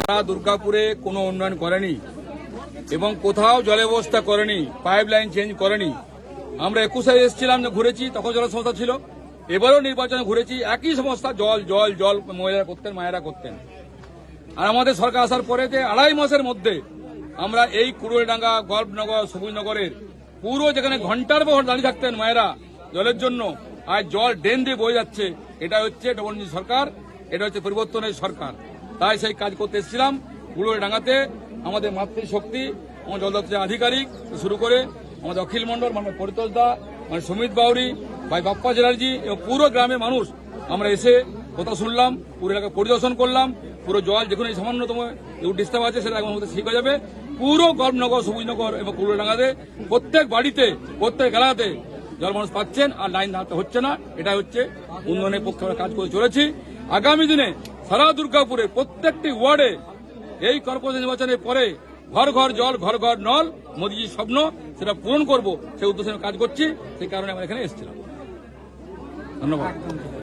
সারা দুর্গাপুরে কোনো উন্নয়ন করেনি এবং কোথাও জলের ব্যবস্থা করেনি, পাইপ লাইন চেঞ্জ করেনি। আমরা 21-এ এসেছিলাম, ঘুরেছি, তখন জলের সমস্যা ছিল। এবারও নির্বাচনে ঘুরেছি, একই সমস্যা, জল জল জল মহিলারা করতেন, মায়েরা করতেন। আর আমাদের সরকার আসার পরে যে 2.5 মাসের মধ্যে আমরা এই কুড়ুলডাঙ্গা, গল্পনগর, সবুজনগরের পুরো যেখানে ঘন্টার পর দাঁড়িয়ে থাকতেন মায়েরা জলের জন্য, আজ জল ড্রেন দিয়ে বয়ে যাচ্ছে। এটা হচ্ছে ডবলজি সরকার, এটা হচ্ছে পরিবর্তনের সরকার। তাই সেই কাজ করতে এসেছিলাম কুড়ুলডাঙ্গাতে। আমাদের মাতৃশক্তি, আমার জল দপ্তরের আধিকারিক শুরু করে আমাদের অখিল মন্ডল, মানে পরিতোষ দা, মানে সুমিত বাউরি, ভাই বাপ্পা চ্যাটার্জি এবং পুরো গ্রামের মানুষ আমরা এসে কথা শুনলাম, পুরো এলাকা পরিদর্শন করলাম। পুরো জল যেখানে সামান্যতম ডিস্টার্ব আছে সেটা এখন ঠিক হয়ে যাবে। পুরো গল্পনগর, সবুজনগর এবং কুড়ুলডাঙ্গাতে প্রত্যেক বাড়িতে, প্রত্যেক এলাকাতে জল মানুষ পাচ্ছেন, আর লাইন দাঁড়াতে হচ্ছে না। এটা হচ্ছে উন্নয়নের পক্ষে আমরা কাজ করে চলেছি। আগামী দিনে সারা দুর্গাপুরে প্রত্যেকটি ওয়ার্ডে এই কর্পোরেশন নির্বাচনের পরে ঘর ঘর জল, ঘর ঘর নল, মোদীজির স্বপ্ন, সেটা পূরণ করব, সেই উদ্দেশ্যে কাজ করছি। সেই কারণে আমরা এখানে এসেছিলাম। ধন্যবাদ।